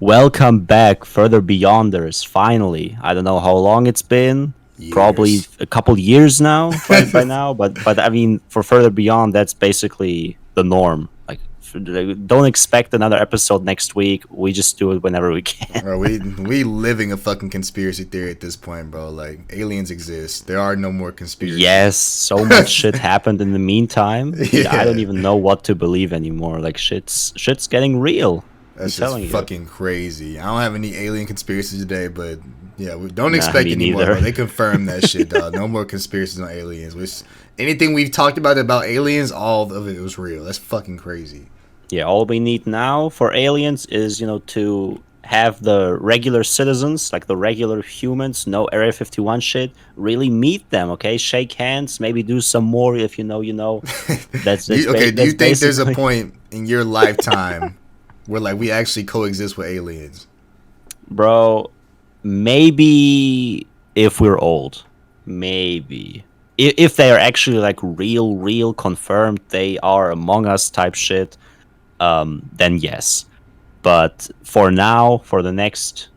Welcome back, Further Beyonders. Finally, I don't know how long it's been. Probably Years. a couple years now, by now. But I mean, for Further Beyond, that's basically the norm. Don't expect another episode next week. We just do it whenever we can. Bro, we living a fucking conspiracy theory at this point, bro. Like aliens exist. There are no more Yes, conspiracies. so much shit happened in the meantime. I don't Yeah. even know what to believe anymore. Like shit's getting real. I'm That's just telling you. fucking crazy. I don't have any alien conspiracies today, but yeah, we don't Nah, expect me any more, bro. neither. They confirmed that shit, dog. No more conspiracies on aliens. Anything we've talked about aliens, all of it was real. That's fucking crazy. Yeah, all we need now for aliens is, to have the regular citizens, like the regular humans, no Area 51 shit, really meet them, okay? Shake hands, maybe do some more if you know, you know. Do you That's think there's a basically, point in your lifetime where like we actually coexist with aliens? bro, maybe if we're old. Maybe. If they are actually like real confirmed they are among us type shit, then yes. But for now, for the next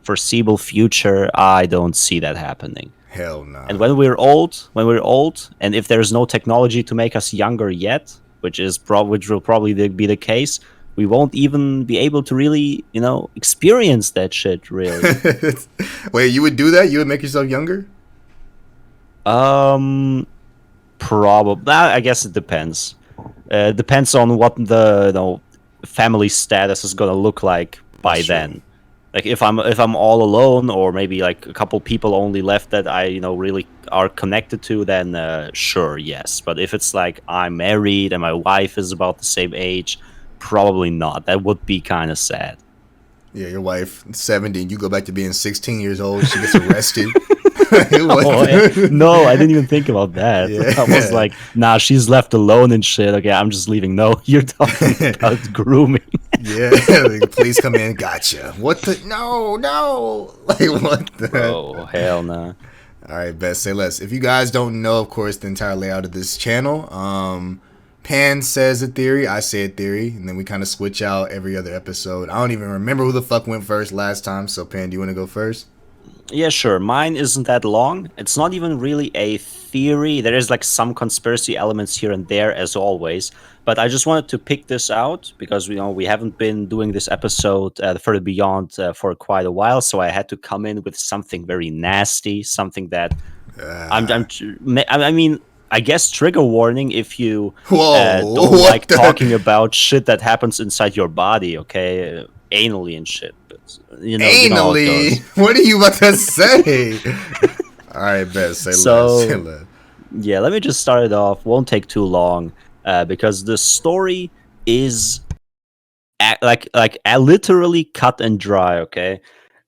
foreseeable future, I don't see that happening. Hell And nah. when we're old, and if there's no technology to make us younger yet, which will probably be the case, we won't even be able to really, experience that shit. Really. Wait, you would do that? You would make yourself younger? Um, Probably. I guess it depends. Depends on what the family status is gonna look like That's by true. then. Like if I'm all alone, or maybe like a couple people only left that I really are connected to, then sure, yes. But if it's like I'm married and my wife is about the same age, probably not. That would be kind of sad. Yeah, your wife 70, and you go back to being 16 years old. She gets arrested. What? Oh no, I didn't even think about that. I was Yeah. like, nah, she's left alone and shit. Okay, I'm just leaving. No, you're talking about grooming. Yeah. Like, please come in. Gotcha. What the? No, no. Like, what the? Bro, hell nah. All right, best say less. If you guys don't know, of course, the entire layout of this channel, Pan says a theory, I say a theory, and then we kind of switch out every other episode. I don't even remember who the fuck went first last time, so Pan, do you want to go first? Yeah, sure. Mine isn't that long. It's not even really a theory. There is like some conspiracy elements here and there, as always. But I just wanted to pick this out because we haven't been doing this episode, Further Beyond, for quite a while. So I had to come in with something very nasty, something that Uh, I mean, I guess trigger warning if you whoa, don't what like talking the? about shit that happens inside your body, okay, anally and shit. But you know how it Anally? goes. What are you about to say? All right, best say less. Say So less. yeah, let me just start it off. Won't take too long, because the story is literally cut and dry. Okay,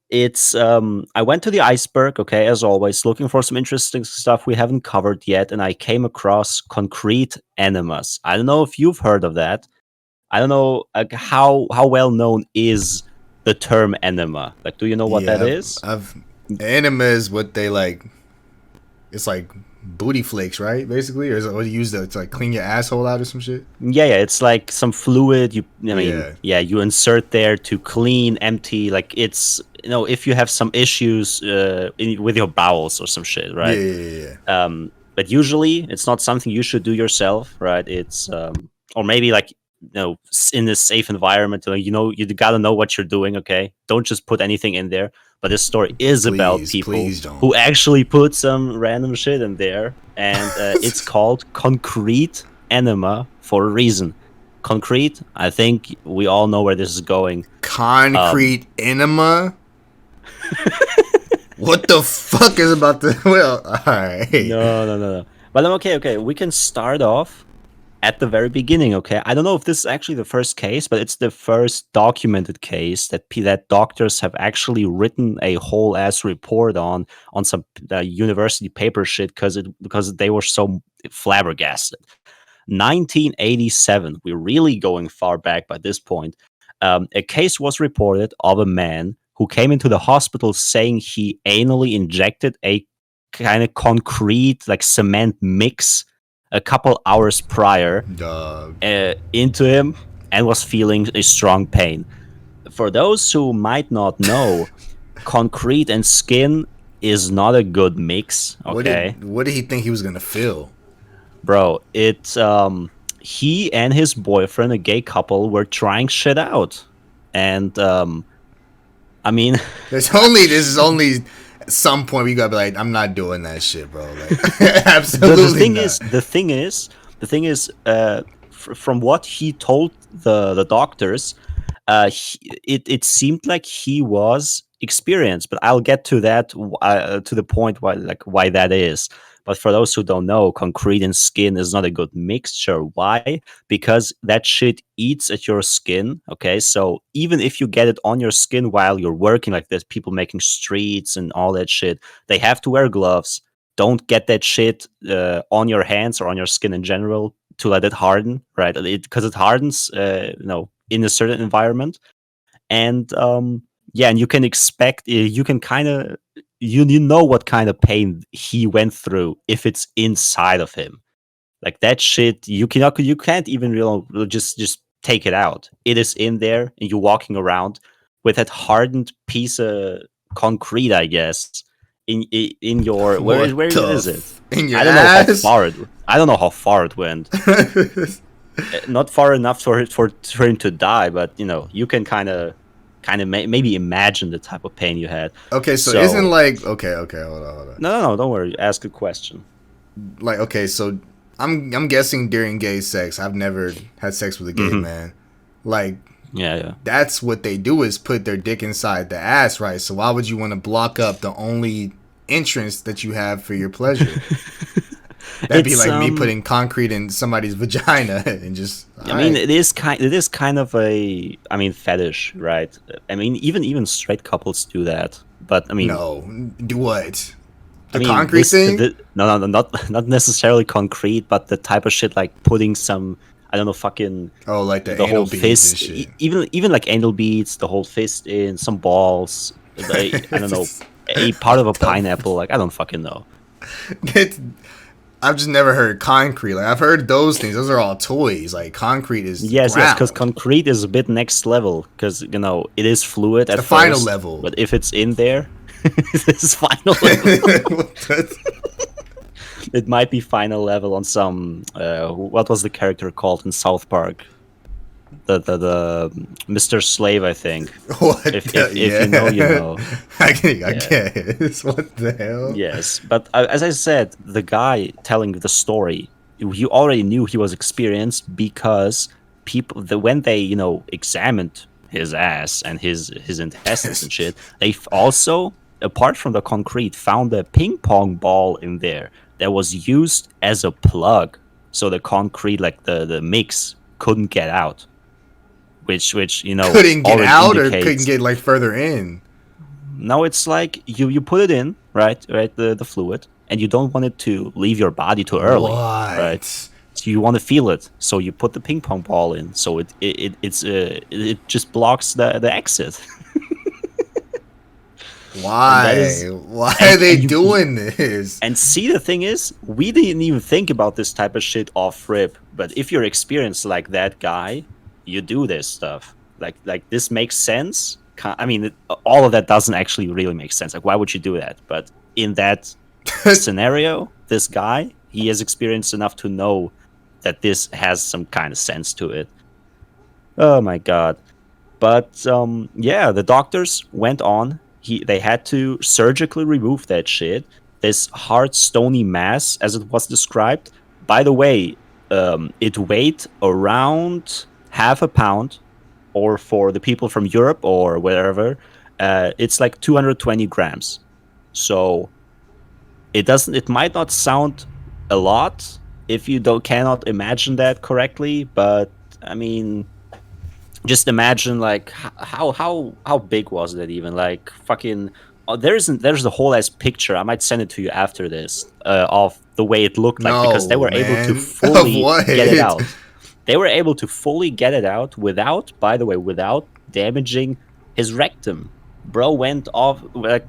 it's I went to the iceberg. Okay, as always, looking for some interesting stuff we haven't covered yet, and I came across concrete enemas. I don't know if you've heard of that. I don't know, like, how well known is the term enema. Like, do you know what that Yeah, is? I've anima is what they like. It's like booty flakes, right? Basically, or is it what you use to like clean your asshole out or some shit? Yeah, it's like some fluid. I mean, Yeah, yeah, you insert there to clean, empty. Like it's if you have some issues with your bowels or some shit, yeah, right? yeah, yeah. Yeah. But usually it's not something you should do yourself, right? It's or maybe like in a safe environment. You gotta know what you're doing. Okay, don't just put anything in there. But this story is about Please, people please don't. who actually put some random shit in there, and it's called concrete enema for a reason. Concrete. I think we all know where this is going. Um, Concrete enema. What the fuck is about to? Well, all right. no. But I'm okay. We can start off at the very beginning. Okay, I don't know if this is actually the first case, but it's the first documented case that doctors have actually written a whole ass report on some university paper shit because they were so flabbergasted. 1987. We're really going far back by this point. A case was reported of a man who came into the hospital saying he anally injected a kind of concrete, like cement mix, a couple hours prior Dog. into him and was feeling a strong pain. For those who might not know, concrete and skin is not a good mix. Okay, What did he think he was gonna feel? bro, he and his boyfriend, a gay couple, were trying shit out, and I mean, This is only some point where you gotta be like, I'm not doing that shit, bro. Like, absolutely the thing not. is, from what he told the doctors, it seemed like he was experienced, but I'll get to that to the point why that is. But for those who don't know, concrete and skin is not a good mixture. Why? Because that shit eats at your skin. Okay, so even if you get it on your skin while you're working, like there's people making streets and all that shit, they have to wear gloves. Don't get that shit on your hands or on your skin in general to let it harden, right? Because it hardens, in a certain environment, and yeah, and you can expect, you can kind of, you know what kind of pain he went through if it's inside of him. Like that shit, you can't even really just take it out. It is in there, and you're walking around with that hardened piece of concrete, I guess, in your where is it? In your I don't know how ass? far it. I don't know how far it went. Not far enough for him to die, but you can maybe imagine the type of pain you had. Okay, so isn't like okay, hold on. No, don't worry. Ask a question. Like, okay, so I'm guessing during gay sex, I've never had sex with a gay man. Like, Yeah. that's what they do is put their dick inside the ass, right? So why would you want to block up the only entrance that you have for your pleasure? That'd be like me putting concrete in somebody's vagina and just. I mean, it is kind of a, fetish, right? I mean, even straight couples do that, but I mean, no, do what? The I mean, concrete thing? No, not necessarily concrete, but the type of shit like putting some, I don't know, fucking like the whole anal beads fist, and shit. even like anal beads, the whole fist in some balls. I don't know, a part of a pineapple. Like I don't fucking know. I've just never heard concrete. Like I've heard those things. Those are all toys. Like concrete is Yes, ground. because concrete is a bit next level because it is fluid at the first, final level. But if it's in there, this is final level. It might be final level on some. What was the character called in South Park? The Mr. Slave, I think. What? If you know, you know. I guess. What the hell? Yes, but as I said, the guy telling the story, you already knew he was experienced because when they examined his ass and his intestines and shit, they also, apart from the concrete, found a ping pong ball in there that was used as a plug, so the concrete, like the mix, couldn't get out. Which couldn't get out or couldn't get like further in. No, it's like you put it in, right, the fluid, and you don't want it to leave your body too early, right? So you want to feel it, so you put the ping pong ball in, so it just blocks the exit. Why? Why are they doing this? And see, the thing is, we didn't even think about this type of shit off rip, but if you're experienced like that guy, you do this stuff. Like this makes sense. I mean, all of that doesn't actually really make sense. Like, why would you do that? But in that scenario, this guy, he is experienced enough to know that this has some kind of sense to it. Oh my god. But yeah, the doctors went on. They had to surgically remove that shit. This hard stony mass, as it was described. By the way, it weighed around half a pound, or for the people from Europe or wherever, it's like 220 grams. So it might not sound a lot if you cannot imagine that correctly, but I mean, just imagine like how big was that even? Like fucking, there's the whole ass picture. I might send it to you after this of the way it looked like, because they were able to fully get it out. They were able to fully get it out without damaging his rectum. Bro went off, got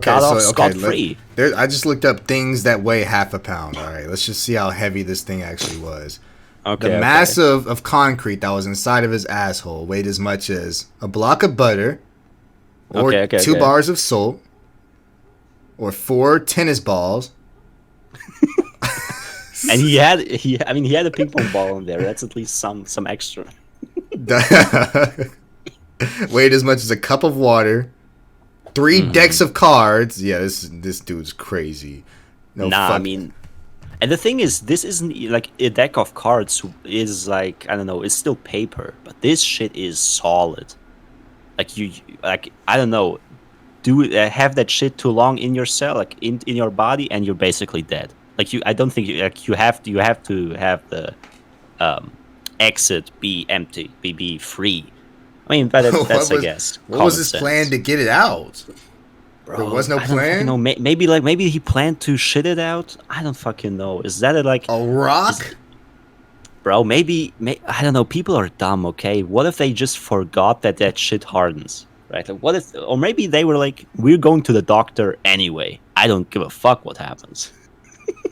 off scot-free. I just looked up things that weigh half a pound. All right, let's just see how heavy this thing actually was. The Okay, mass okay. of concrete that was inside of his asshole weighed as much as a block of butter, or Okay, okay, two okay. bars of salt, or 4 tennis balls. And I mean, he had a ping pong ball in there. That's at least some extra. Weighed as much as a cup of water, 3 decks Hmm. of cards. Yeah, this dude's crazy. No Nah, I fuck. mean, and the thing is, this isn't like a deck of cards is like, I don't know, it's still paper, but this shit is solid. Like like, I don't know, do have that shit too long in your cell, like in your body, and you're basically dead. Like I don't think like you have to have the um exit be empty, be free. I mean, but what that's, I was guess, what was common his plan sense. to get it out? There was Bro, no I don't fucking know. plan. Maybe he planned to shit it out. I don't fucking know. Is that like A is rock? bro? I don't know. People are dumb. Okay, what if they just forgot that shit hardens? Right? Like, what if, or maybe they were like, we're going to the doctor anyway. I don't give a fuck what happens.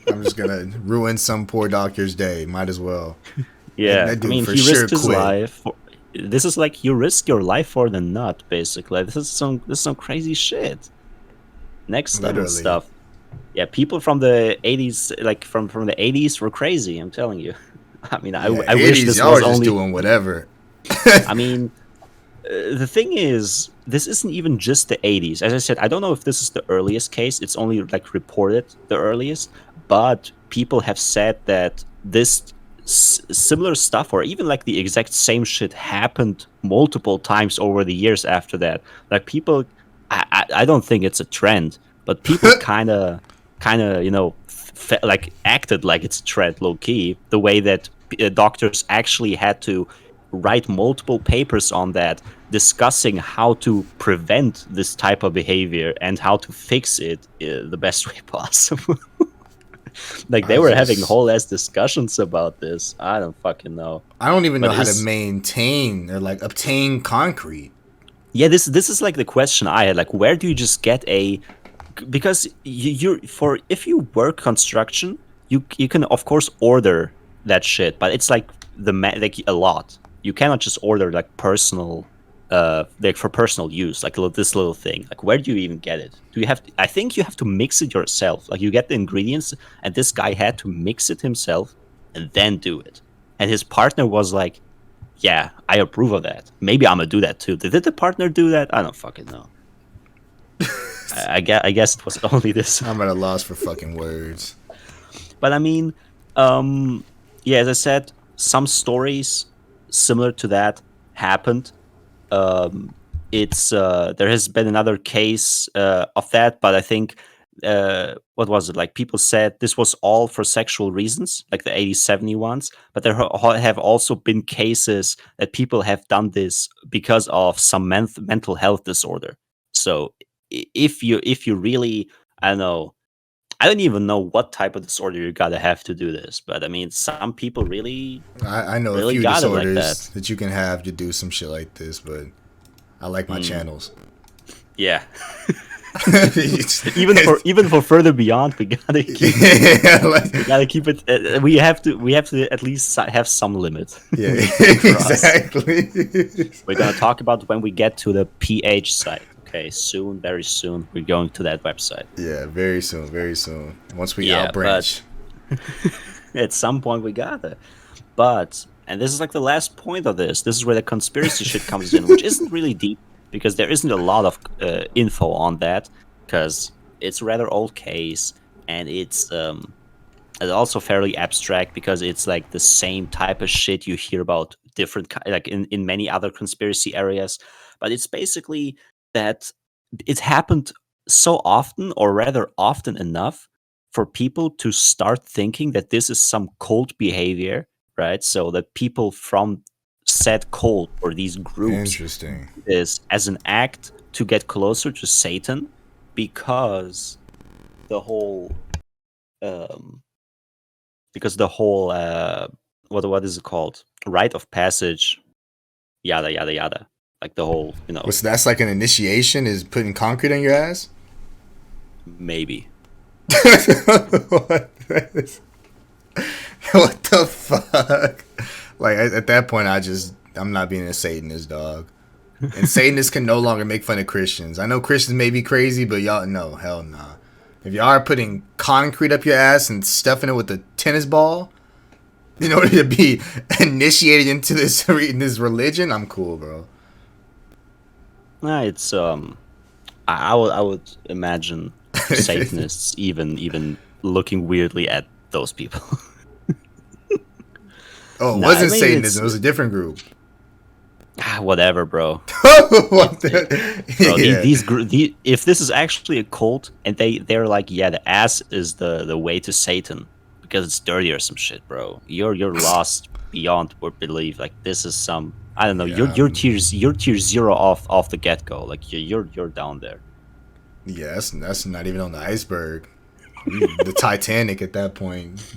I'm just gonna ruin some poor doctor's day. Might as well. That, Yeah, that I dude mean, for he sure risked his quit. life. This is like you risk your life for the nut, basically. This is some crazy shit. Next level Literally. stuff. Yeah, people from the 80s, like from the 80s, were crazy. I'm telling you. I mean, Yeah, I wish 80s. this Y'all was are just only. doing whatever. I mean, the thing is, this isn't even just the 80s. As I said, I don't know if this is the earliest case. It's only like reported the earliest, but people have said that this similar stuff, or even like the exact same shit, happened multiple times over the years after that. Like people, I don't think it's a trend, but people kind of like acted like it's a trend, low key. The way that doctors actually had to write multiple papers on that, discussing how to prevent this type of behavior and how to fix it the best way possible. Like they I were having just whole ass discussions about this. I don't fucking know. I don't even know But how to is maintain or like obtain concrete. yeah, this is like the question I had. Like, where do you just get a, because you're for if you work construction, you can of course order that shit, but it's like like a lot. You cannot just order like personal, like for personal use, like this little thing. Like, where do you even get it? Do you have? I think you have to mix it yourself. Like, you get the ingredients, and this guy had to mix it himself and then do it. And his partner was like, "Yeah, I approve of that. Maybe I'm gonna do that too." Did the partner do that? I don't fucking know. I guess it was only this. I'm at a loss for fucking words. But I mean, um, yeah, as I said, some stories similar to that happened. Um, it's there has been another case of that, but I think what was it, like, people said this was all for sexual reasons, like the 80 ones, but there have also been cases that people have done this because of some mental health disorder. So if you really, I don't know, I don't even know what type of disorder you gotta have to do this, but I mean, some people really, I know a really few got it like disorders that. that you can have to do some shit like this, but I like my Mm, channels. yeah. Even for further beyond, we gotta keep it. Yeah, We gotta keep it. We have to at least have some limit yeah, for us. exactly. We're gonna talk about when we get to the PH site. Okay, soon, very soon, we're going to that website. Yeah, very soon, very soon. Once we Yeah, but outbranch. at some point we gotta. But, and this is like the last point of this. This is where the conspiracy shit comes in, which isn't really deep because there isn't a lot of info on that, because it's a rather old case, and it's also fairly abstract because it's like the same type of shit you hear about different like in many other conspiracy areas. But it's basically that it happened so often, or rather often enough, for people to start thinking that this is some cult behavior, right? So that people from said cult or these groups Interesting. do this as an act to get closer to Satan, because the whole um the whole what is it called, rite of passage, yada yada yada, like the whole, What's that's like an initiation is putting concrete on your ass? maybe. What? What the fuck? Like at that point, I'm not being a Satanist, dog. And Satanists can no longer make fun of Christians. I know Christians may be crazy, but y'all, no, hell nah. If y'all are putting concrete up your ass and stuffing it with a tennis ball in order to be initiated into this religion, I'm cool, bro. Nah, it's I would imagine Satanists even looking weirdly at those people. Oh, it Nah, wasn't I mean, Satanism. It was a different group. Whatever, bro. What Bro, yeah. if this is actually a cult and they're like, yeah, the ass is the way to Satan because it's dirty or some shit, bro. You're lost beyond belief. Like this is some, I don't know. Yeah, You're tier zero off the get go. Like you're down there. yeah, that's not even on the iceberg. The Titanic at that point.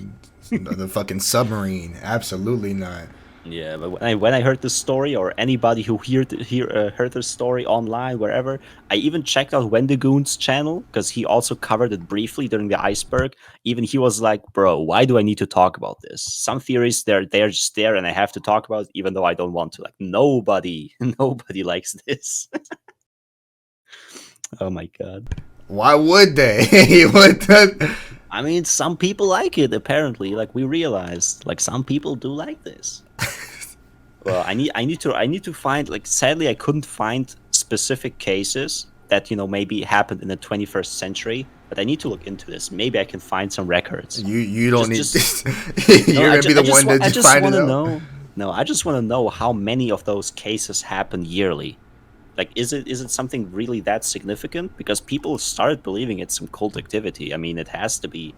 The fucking submarine. Absolutely not. Yeah, but when I heard this story, or anybody who heard this story online, wherever, I even checked out Wendigoon's channel because he also covered it briefly during the iceberg. Even he was like, "Bro, why do I need to talk about this? Some theories they're just there, and I have to talk about it, even though I don't want to." Like nobody, nobody likes this. Oh my god. Why would they? What the? I mean, some people like it. Apparently, like we realized, like some people do like this. Well, I need to find, like, sadly I couldn't find specific cases that maybe happened in the 21st century, but I need to look into this. Maybe I can find some records. You don't need. Just no, You're gonna be the one I that just find want it to out. know. No, I just want to know how many of those cases happen yearly. Like, is it something really that significant? Because people started believing it's some cult activity. I mean, it has to be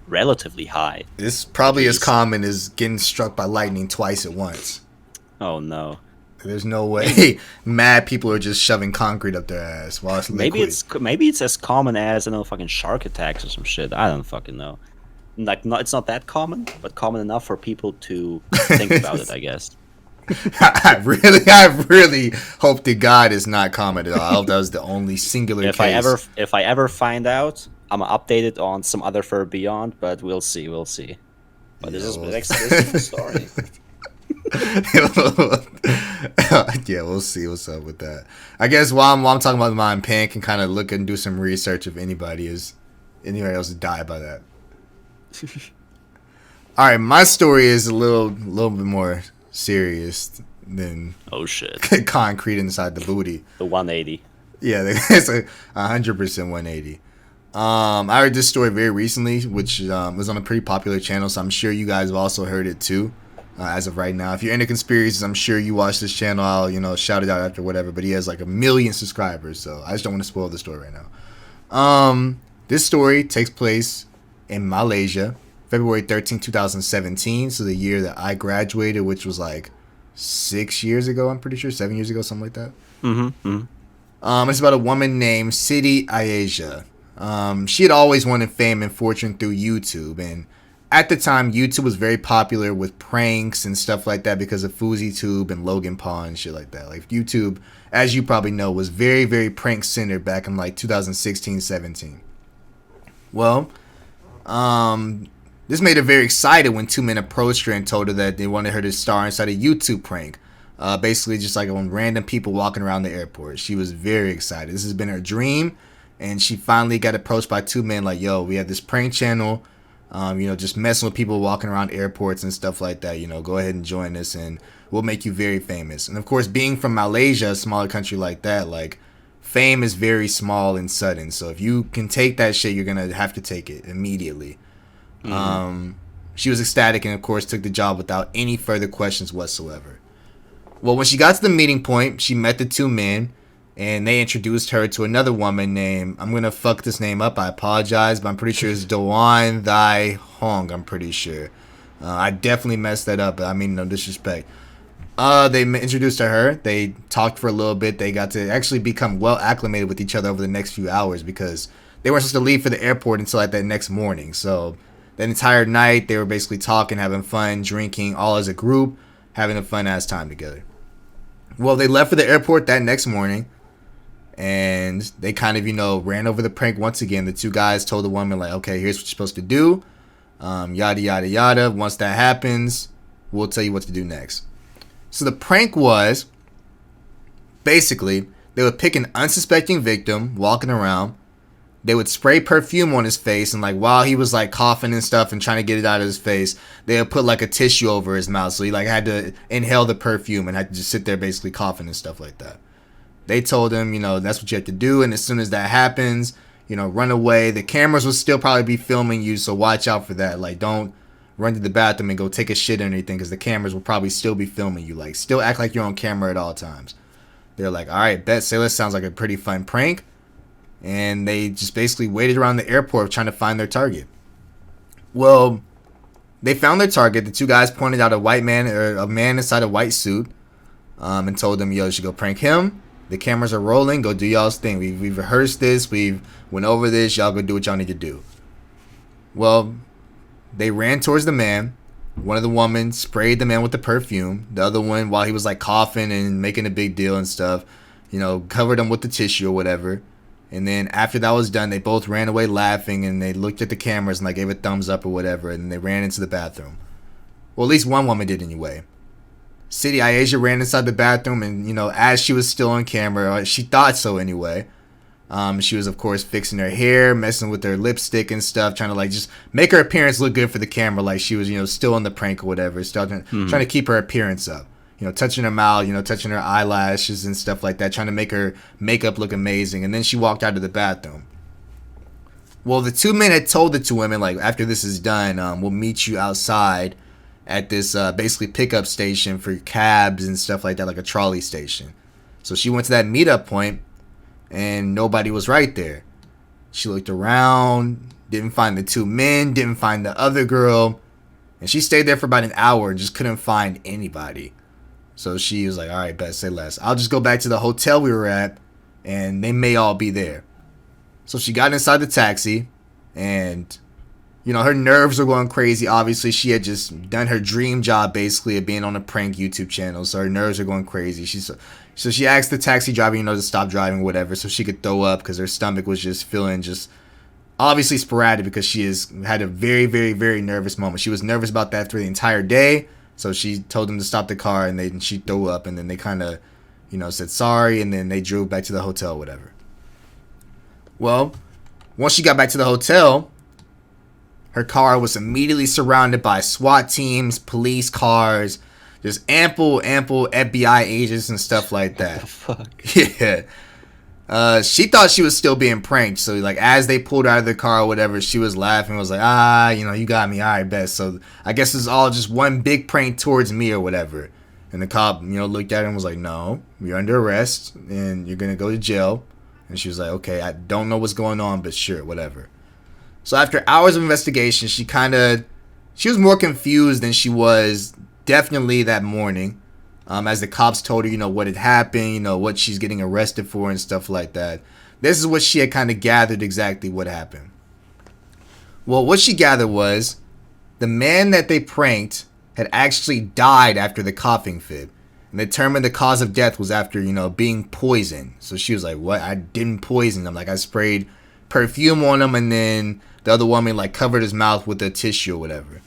relatively high, It's at probably as least. common as getting struck by lightning twice at once. Oh no. There's no Maybe way mad people are just shoving concrete up their ass while it's Maybe liquid. it's as common as, I don't know, fucking shark attacks or some shit. I don't fucking know. Like, it's not that common, but common enough for people to think about it, I guess. I really hope to God is not common at all. I hope that was the only singular If I case. ever find out, I'm gonna update it on some other Fur Beyond, but we'll see, we'll see. But Yeah, well, this is the story. yeah, we'll see what's up with that. I guess while I'm talking about mine, Pan can kind of look and do some research if anybody else died by that. All right, my story is a little bit more serious than Oh shit. concrete inside the booty. The 180. Yeah, it's a 100% 180. I heard this story very recently, which was on a pretty popular channel, so I'm sure you guys have also heard it too. As of right now, if you're into conspiracies, I'm sure you watch this channel. I'll shout it out after whatever. But he has like 1 million subscribers, so I just don't want to spoil the story right now. This story takes place in Malaysia, February 13, 2017. So the year that I graduated, which was like 6 years ago. I'm pretty sure 7 years ago, something like that. Mm-hmm. It's about a woman named Siti Aisha. She had always wanted fame and fortune through YouTube, and at the time, YouTube was very popular with pranks and stuff like that because of FouseyTube and Logan Paul and shit like that. Like YouTube, as you probably know, was very, very prank centered back in like 2016, 17. Well, this made her very excited when two men approached her and told her that they wanted her to star inside a YouTube prank. Basically, just like on random people walking around the airport. She was very excited. This has been her dream, and she finally got approached by two men like, yo, we have this prank channel. Just messing with people walking around airports and stuff like that. Go ahead and join us, and we'll make you very famous. And of course, being from Malaysia, a smaller country like that, like fame is very small and sudden. So if you can take that shit, you're gonna have to take it immediately. She was ecstatic and of course took the job without any further questions whatsoever. Well, when she got to the meeting point, she met the two men, and they introduced her to another woman named, I'm going to fuck this name up, I apologize, but I'm pretty sure it's Doan Thai Hong, I'm pretty sure. I definitely messed that up, but I mean no disrespect. They introduced to her, they talked for a little bit, they got to actually become well acclimated with each other over the next few hours because they weren't supposed to leave for the airport until like that next morning. So that entire night, they were basically talking, having fun, drinking, all as a group, having a fun ass time together. Well, they left for the airport that next morning, and they kind of, ran over the prank once again. The two guys told the woman, like, okay, here's what you're supposed to do. Yada, yada, yada. Once that happens, we'll tell you what to do next. So the prank was, basically, they would pick an unsuspecting victim walking around. They would spray perfume on his face, and like while he was like coughing and stuff and trying to get it out of his face, they would put like a tissue over his mouth, so he like had to inhale the perfume and had to just sit there basically coughing and stuff like that. They told him, that's what you have to do, and as soon as that happens, run away. The cameras will still probably be filming you, so watch out for that. Like, don't run to the bathroom and go take a shit or anything, because the cameras will probably still be filming you. Like, still act like you're on camera at all times. They're like, all right, bet, say this sounds like a pretty fun prank. And they just basically waited around the airport trying to find their target. Well, they found their target. The two guys pointed out a man inside a white suit, and told them, yo, you should go prank him. The cameras are rolling. Go do y'all's thing. We've rehearsed this. We've went over this. Y'all go do what y'all need to do. Well, they ran towards the man. One of the women sprayed the man with the perfume. The other one, while he was like coughing and making a big deal and stuff, covered him with the tissue or whatever. And then after that was done, they both ran away laughing, and they looked at the cameras and like gave a thumbs up or whatever, and they ran into the bathroom. Well, at least one woman did anyway. City Aisha ran inside the bathroom, and as she was still on camera, she thought so anyway. She was of course fixing her hair, messing with her lipstick and stuff, trying to like just make her appearance look good for the camera, like she was still in the prank or whatever, still trying to keep her appearance up. Touching her mouth, touching her eyelashes and stuff like that, trying to make her makeup look amazing. And then she walked out of the bathroom. Well, the two men had told the two women, like, after this is done, we'll meet you outside at this basically pickup station for cabs and stuff like that, like a trolley station. So she went to that meetup point, and nobody was right there. She looked around, didn't find the two men, didn't find the other girl, and she stayed there for about an hour and just couldn't find anybody. So she was like, all right, bet, say less. I'll just go back to the hotel we were at, and they may all be there. So she got inside the taxi, and, her nerves were going crazy. Obviously, she had just done her dream job, basically, of being on a prank YouTube channel. So her nerves are going crazy. So she asked the taxi driver, to stop driving, whatever, so she could throw up, because her stomach was just feeling just obviously sporadic, because she had a very, very, very nervous moment. She was nervous about that for the entire day. So she told them to stop the car, and she threw up, and then they kind of, said sorry, and then they drove back to the hotel, whatever. Well, once she got back to the hotel, her car was immediately surrounded by SWAT teams, police cars, just ample FBI agents and stuff like that. What the fuck? Yeah. She thought she was still being pranked. So, like, as they pulled out of the car or whatever, she was laughing. Was like, you got me. All right, bet. So, I guess it's all just one big prank towards me or whatever. And the cop, looked at her and was like, no, you're under arrest and you're going to go to jail. And she was like, okay, I don't know what's going on, but sure, whatever. So, after hours of investigation, she was more confused than she was definitely that morning. As the cops told her, what had happened, what she's getting arrested for and stuff like that. This is what she had kind of gathered exactly what happened. Well, what she gathered was the man that they pranked had actually died after the coughing fit. And they determined the cause of death was after, being poisoned. So she was like, what? I didn't poison him. Like, I sprayed perfume on him, and then the other woman, like, covered his mouth with a tissue or whatever.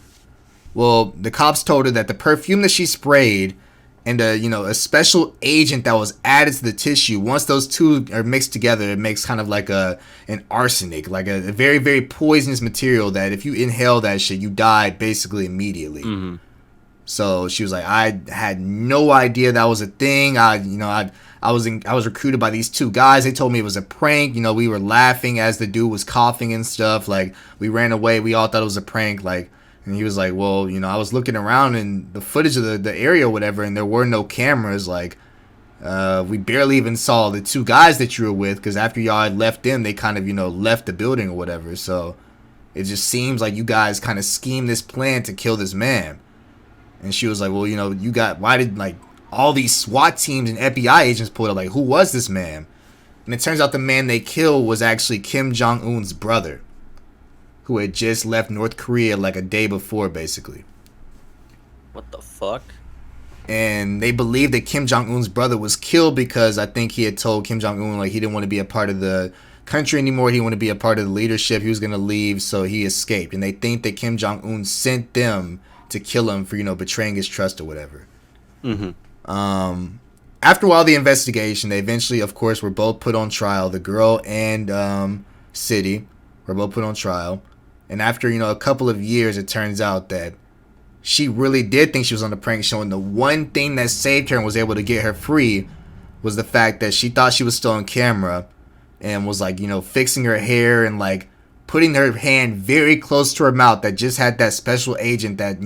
Well, the cops told her that the perfume that she sprayed and a special agent that was added to the tissue, once those two are mixed together, it makes kind of like an arsenic, like a very, very poisonous material that if you inhale that shit, you die basically immediately. Mm-hmm. So she was like, I had no idea that was a thing. I was recruited by these two guys. They told me it was a prank. We were laughing as the dude was coughing and stuff. Like, we ran away. We all thought it was a prank. Like, and he was like, well, I was looking around in the footage of the area or whatever, and there were no cameras. Like, we barely even saw the two guys that you were with, because after y'all had left them, they kind of, left the building or whatever. So it just seems like you guys kind of schemed this plan to kill this man. And she was like, well, why did, like, all these SWAT teams and FBI agents pull up? Like, who was this man? And it turns out the man they killed was actually Kim Jong-un's brother, who had just left North Korea like a day before, basically. What the fuck? And they believe that Kim Jong-un's brother was killed because I think he had told Kim Jong-un, like, he didn't want to be a part of the country anymore. He didn't want to be a part of the leadership. He was going to leave, so he escaped. And they think that Kim Jong-un sent them to kill him for, betraying his trust or whatever. After a while, the investigation, they eventually, of course, were both put on trial. The girl and City were both put on trial. And after, a couple of years, it turns out that she really did think she was on the prank show. And the one thing that saved her and was able to get her free was the fact that she thought she was still on camera and was like, fixing her hair and like putting her hand very close to her mouth that just had that special agent that,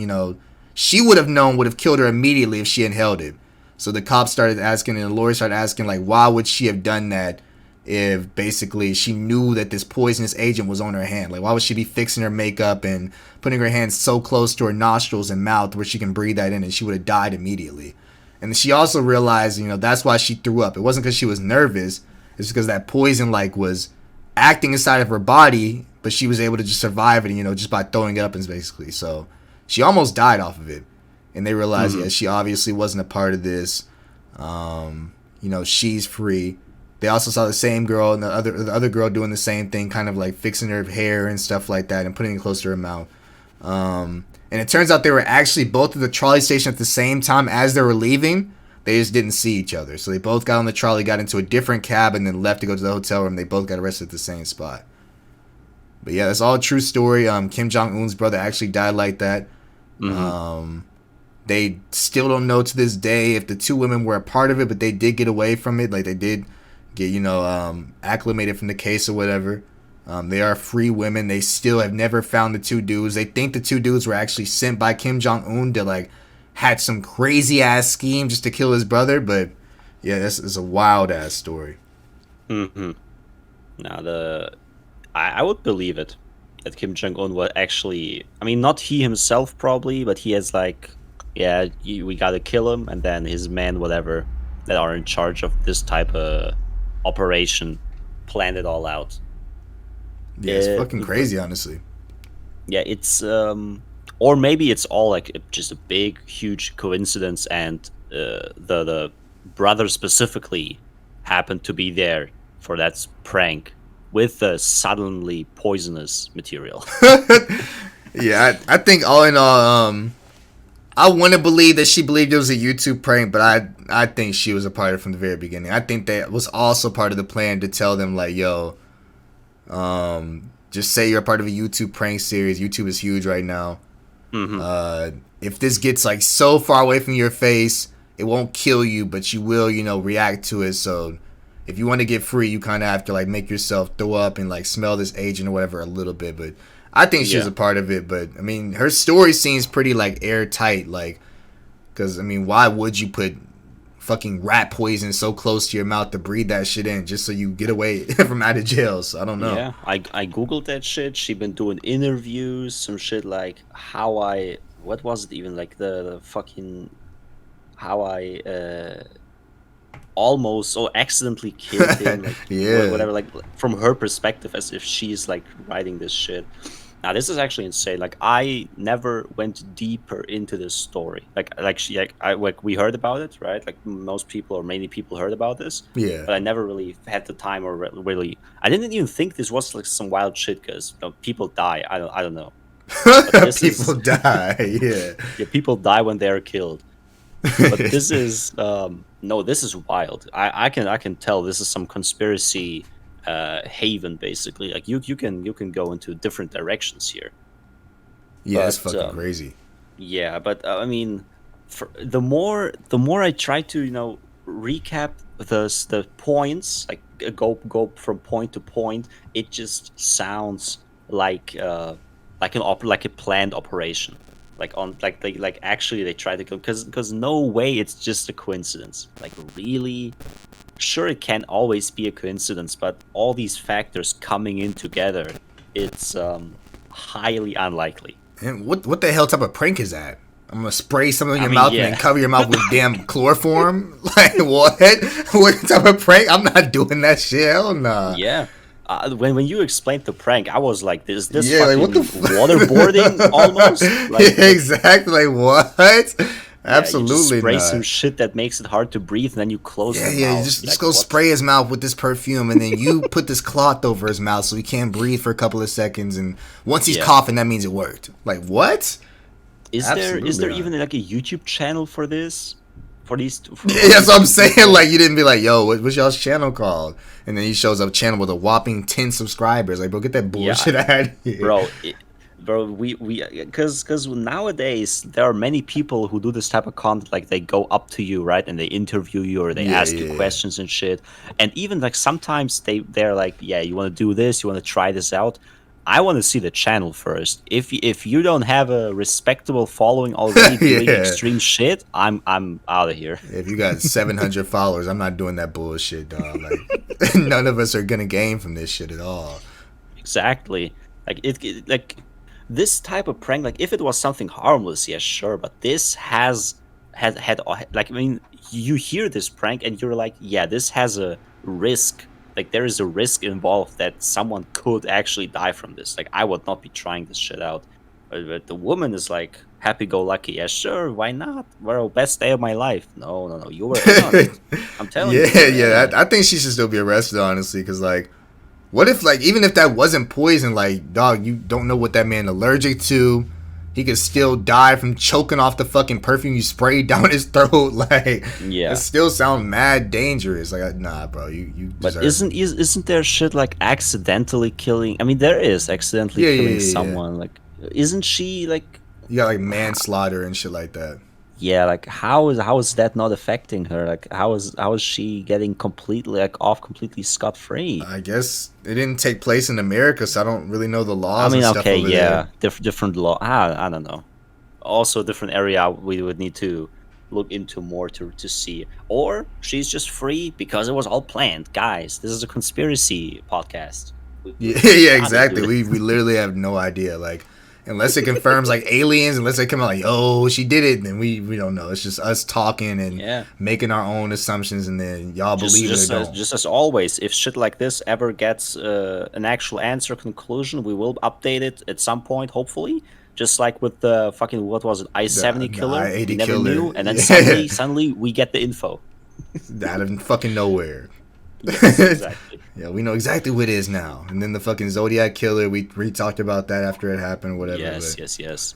she would have known would have killed her immediately if she inhaled it. So the cops started asking and the lawyer started asking, like, why would she have done that if basically she knew that this poisonous agent was on her hand? Like, why would she be fixing her makeup and putting her hands so close to her nostrils and mouth where she can breathe that in, and she would have died immediately? And she also realized, that's why she threw up. It wasn't because she was nervous. It's because that poison, like, was acting inside of her body, but she was able to just survive it, just by throwing it up, and basically. So she almost died off of it. And they realized, yeah, she obviously wasn't a part of this. She's free. They also saw the same girl and the other girl doing the same thing, kind of like fixing her hair and stuff like that and putting it close to her mouth. And it turns out they were actually both at the trolley station at the same time as they were leaving. They just didn't see each other. So they both got on the trolley, got into a different cab, and then left to go to the hotel room. They both got arrested at the same spot. But yeah, that's all a true story. Kim Jong-un's brother actually died like that. They still don't know to this day if the two women were a part of it, but they did get away from it. Like, they did get, acclimated from the case or whatever. They are free women. They still have never found the two dudes. They think the two dudes were actually sent by Kim Jong-un to, like, had some crazy-ass scheme just to kill his brother. But, yeah, this is a wild-ass story. Now, I would believe it, that Kim Jong-un was actually... I mean, not he himself, probably, but he has, like... Yeah, we gotta kill him, and then his men, whatever, that are in charge of this type of operation, planned it all out. Yeah, it's fucking crazy, honestly. Yeah, it's or maybe it's all like just a big, huge coincidence, and the brother specifically happened to be there for that prank with the suddenly poisonous material. Yeah, I think all in all, I want to believe that she believed it was a YouTube prank, but I think she was a part of it from the very beginning. I think that was also part of the plan to tell them, like, yo, just say you're a part of a YouTube prank series. YouTube is huge right now. If this gets, like, so far away from your face, it won't kill you, but you will, react to it. So if you want to get free, you kind of have to, like, make yourself throw up and, like, smell this agent or whatever a little bit. But I think she was a part of it, but, I mean, her story seems pretty, like, airtight, like, because, I mean, why would you put fucking rat poison so close to your mouth to breathe that shit in just so you get away from out of jail? So, I don't know. Yeah, I googled that shit. She been doing interviews, some shit like what was it even, like, the fucking, how I, almost or accidentally killed him, like, whatever, like, from her perspective, as if she's, like, writing this shit. Now, this is actually insane. Like, I never went deeper into this story. Like we heard about it, right? Like, most people or many people heard about this. Yeah. But I never really had the time or really. I didn't even think this was like some wild shit, because people die. I don't know. People die. Yeah. Yeah, people die when they are killed. But this is no, this is wild. I can tell this is some conspiracy haven, basically. Like, you can go into different directions here. Yeah, it's fucking crazy. Yeah, but I mean, the more I try to recap the points, like go from point to point, it just sounds like a planned operation. Actually they try to go, because no way it's just a coincidence. Like, really, sure, it can always be a coincidence, but all these factors coming in together, it's highly unlikely. And what the hell type of prank is that? I'm gonna spray something in your mouth and then cover your mouth with damn chloroform? Like, what? What type of prank? I'm not doing that shit. Hell nah. Yeah. When you explained the prank, I was like, "Is this like, what the waterboarding almost?" Like, yeah, exactly. Like, what? Yeah, you just Absolutely spray some not. shit that makes it hard to breathe, and then you close Yeah, the yeah. You mouth. just Like go what? spray his mouth with this perfume, and then you put this cloth over his mouth so he can't breathe for a couple of seconds. And once he's Yeah. coughing, that means it worked. Like what? Is Absolutely there not. even like a YouTube channel for this? For these Yeah, for that's these what I'm two saying. people? Like you didn't be like, "Yo, what's y'all's channel called?" And then he shows up channel with a whopping 10 subscribers. Like, bro, get that Yeah, bullshit out of here. bro, bro, we because nowadays there are many people who do this type of content. Like they go up to you, right, and they interview you or they Yeah, ask you yeah, yeah. questions and shit. And even like sometimes they're like, yeah, you want to do this, you want to try this out. I want to see the channel first. If you don't have a respectable following already doing Yeah. extreme shit, I'm out of here. If you got 700 followers, I'm not doing that bullshit, dog. Like, none of us are gonna gain from this shit at all. Exactly. Like like this type of prank, like if it was something harmless, yeah, sure, but this had like I mean, you hear this prank and you're like, yeah, this has a risk. Like there is a risk involved that someone could actually die from this. Like I would not be trying this shit out. But the woman is like happy go lucky. Yeah, sure, why not? Well, best day of my life. No, no, no. You were in on it. I'm telling you, you Yeah, were in yeah. on it. I think she should still be arrested, honestly, because like, what if like even if that wasn't poison, like, dog, you don't know what that man allergic to. He could still die from choking off the fucking perfume you sprayed down his throat. Like, it Yeah. still sounds mad dangerous. Like, nah, bro, you But deserve. isn't there shit like accidentally killing? I mean, there is accidentally Yeah, yeah, killing yeah, yeah. someone. Like, isn't she like? You got like h- manslaughter and shit like that. Yeah, like how is that not affecting her? Like, how is she getting completely like off completely scot free? I guess it didn't take place in America, so I don't really know the I laws and mean, stuff okay, over there. yeah, different law. I don't know. Also, a different area we would need to look into more to see. Or she's just free because it was all planned, guys. This is a conspiracy podcast. Yeah, We yeah, gotta do exactly. this. We literally have no idea. Like, unless it confirms like aliens, unless they come out like, oh, she did it, then we don't know. It's just us talking and Yeah. making our own assumptions, and then y'all just believe it or just as don't. just as always, if shit like this ever gets an actual answer conclusion, we will update it at some point, hopefully. Just like with the fucking what was it, I-70 The killer, I we eighty never killer, knew, and then yeah, suddenly we get the info. out of fucking nowhere. Yes, exactly. Yeah, we know exactly what it is now. And then the fucking Zodiac killer, we talked about that after it happened, whatever. Yes, But yes,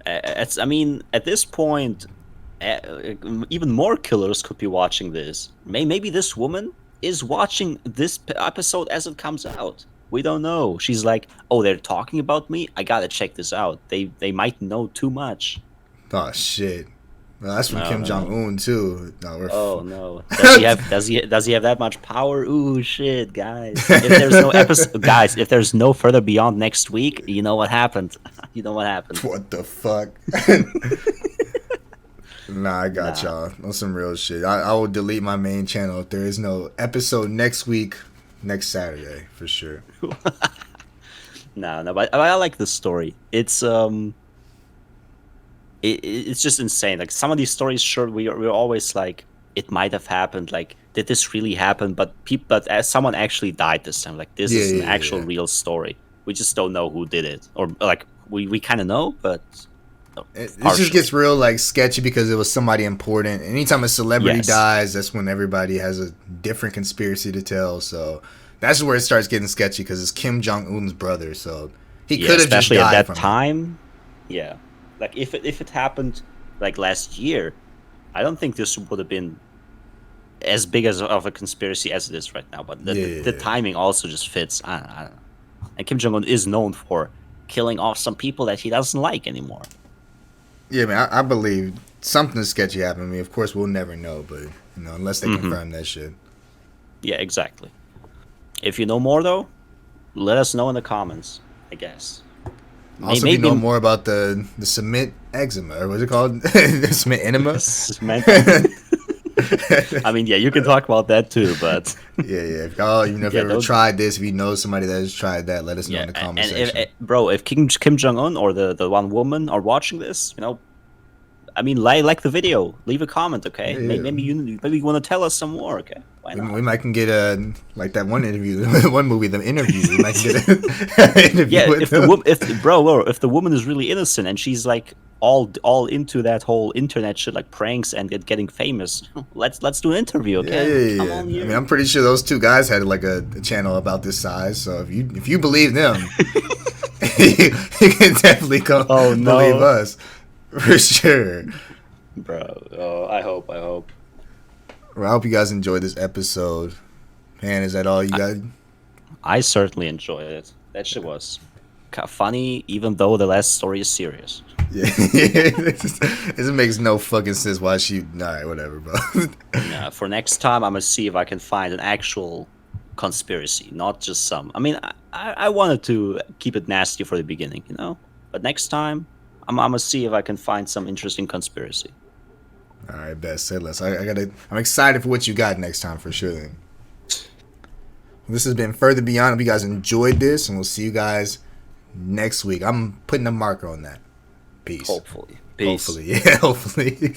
yes. I mean, at this point, even more killers could be watching this. Maybe this woman is watching this episode as it comes out. We don't know. She's like, "Oh, they're talking about me. I gotta check this out. They might know too much." oh shit, well, that's from No, Kim no, Jong no. Un too. No, Oh no. Does he have that much power? Ooh shit, guys. If there's no episode, guys, if there's no further beyond next week, you know what happened. You know what happened. What the fuck? Nah, I got Nah. y'all. On some real shit. I will delete my main channel if there is no episode next week, next Saturday, for sure. No, no, but I like this story. It's just insane. Like some of these stories, sure, we're always like, it might have happened. Like, did this really happen? But as someone actually died this time. Like, this Yeah, is an yeah, actual yeah. real story. We just don't know who did it, or like we kind of know, but no, It just partially. gets real like sketchy because it was somebody important. Anytime a celebrity Yes. dies, that's when everybody has a different conspiracy to tell. So that's where it starts getting sketchy because it's Kim Jong Un's brother. So he Yeah, could have just especially at died that from it. time. Yeah, like if it happened like last year, I don't think this would have been as big as of a conspiracy as it is right now. But the Yeah. timing also just fits. I don't know. And Kim Jong Un is known for killing off some people that he doesn't like anymore. Yeah, man, I believe something sketchy happened to me. Of course, we'll never know, but unless they Hmm. confirm that shit. Yeah, exactly. If you know more though, let us know in the comments. I guess. Also, if you know more about the submit eczema, or what's it called? The submit enema. I mean, yeah, you can talk about that too, but Yeah, yeah. If y'all, if yeah, you ever don't. tried this, if you know somebody that has tried that, let us know Yeah, in the comment and if, section. bro, if Kim Jong Un or the one woman are watching this, I mean, like the video, leave a comment, okay? Yeah. Maybe you want to tell us some more, okay? Why not? We might can get like that one interview, one movie, The Interview. We might get an interview Yeah, with if them. if the woman is really innocent and she's like all into that whole internet shit, like pranks and getting famous, let's do an interview, okay? Come Yeah. on I here. mean, I'm pretty sure those two guys had like a channel about this size. So if you believe them, you can definitely come Oh, no. believe us for sure. Bro, oh, I hope. Well, I hope you guys enjoyed this episode. Man, is that all you got? I certainly enjoyed it. That shit was funny, even though the last story is serious. Yeah, this makes no fucking sense. Why she? All right, whatever, bro. Yeah, for next time, I'm gonna see if I can find an actual conspiracy, not just some. I mean, I wanted to keep it nasty for the beginning, you know. But next time, I'm gonna see if I can find some interesting conspiracy. All right, best said less. I'm excited for what you got next time for sure. Then this has been Further Beyond. Hope you guys enjoyed this, and we'll see you guys next week. I'm putting a marker on that. Peace. Hopefully. Peace. Hopefully, yeah. Hopefully.